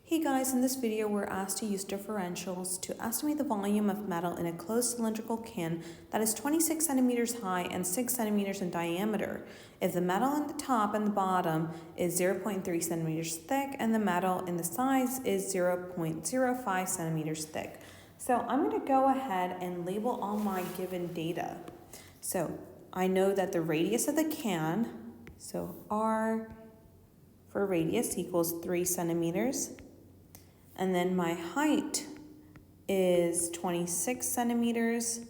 Hey guys, in this video we're asked to use differentials to estimate the volume of metal in a closed cylindrical can that is 26 centimeters high and 6 centimeters in diameter. If the metal in the top and the bottom is 0.3 centimeters thick and the metal in the sides is 0.05 centimeters thick. So I'm going to go ahead and label all my given data. So I know that the radius of the can, so R for radius equals 3 centimeters. And then my height is 26 centimeters.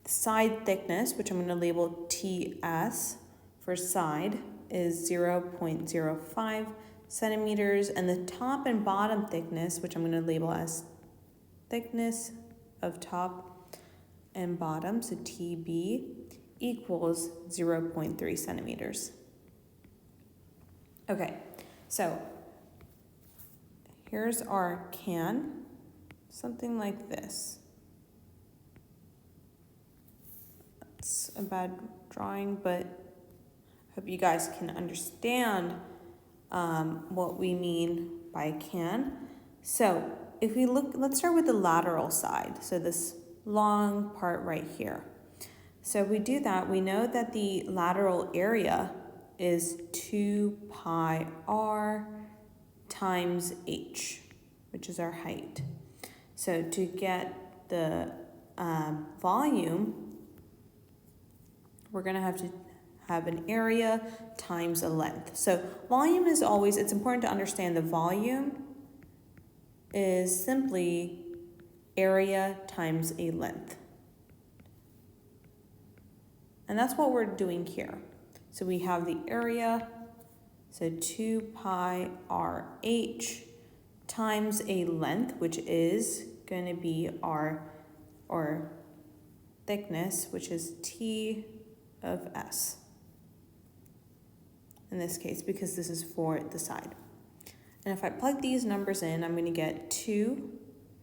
The side thickness, which I'm going to label TS for side, is 0.05 centimeters. And the top and bottom thickness, which I'm going to label as thickness of top and bottom, so TB, equals 0.3 centimeters. Okay, so here's our can, something like this. That's a bad drawing, but I hope you guys can understand what we mean by a can. So if we look, let's start with the lateral side. So this long part right here. So if we do that, we know that the lateral area is 2 pi r times h, which is our height. So to get the volume, we're going to have an area times a length. So volume is always, it's important to understand the volume is simply area times a length. And that's what we're doing here. So we have the area, so 2 pi RH times a length, which is going to be our thickness, which is T of S. In this case, because this is for the side. And if I plug these numbers in, I'm going to get 2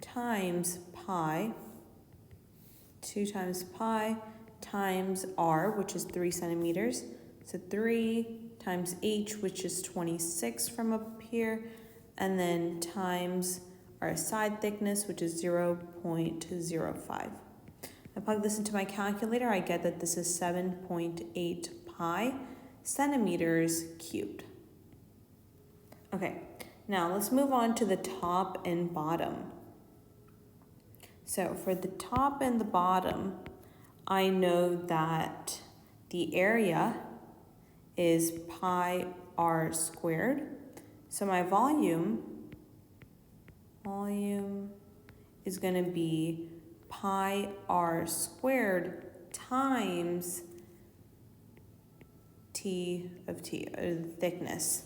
times pi times R, which is 3 centimeters. So 3 times H, which is 26 from up here, and then times our side thickness, which is 0.05. I plug this into my calculator, I get that this is 7.8 pi centimeters cubed. Okay, now let's move on to the top and bottom. So for the top and the bottom, I know that the area is pi r squared. So my volume is going to be pi r squared times T of T, thickness.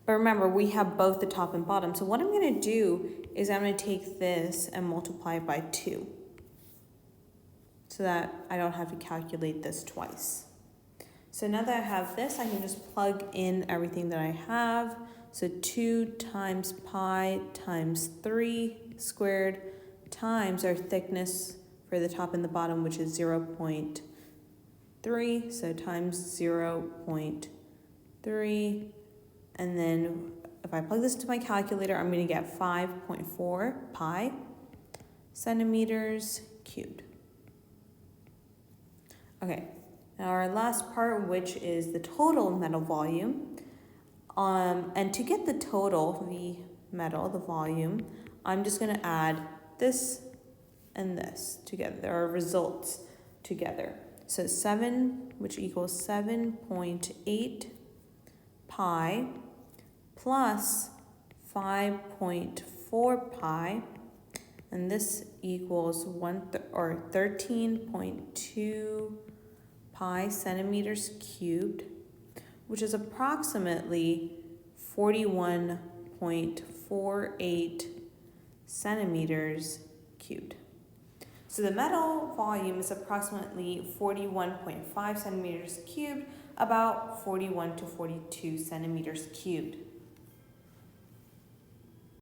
But remember, we have both the top and bottom. So what I'm going to do is I'm going to take this and multiply it by 2 so that I don't have to calculate this twice. So now that I have this, I can just plug in everything that I have. So 2 times pi times 3 squared times our thickness for the top and the bottom, which is 0.3. So times 0.3. And then if I plug this into my calculator, I'm going to get 5.4 pi centimeters cubed. Okay. Now our last part, which is the total metal volume. And to get the total, the volume, I'm just going to add this and this together, our results together. So 7, which equals 7.8 pi plus 5.4 pi, and this equals 13.2 pi centimeters cubed, which is approximately 41.48 centimeters cubed. So the metal volume is approximately 41.5 centimeters cubed, about 41 to 42 centimeters cubed.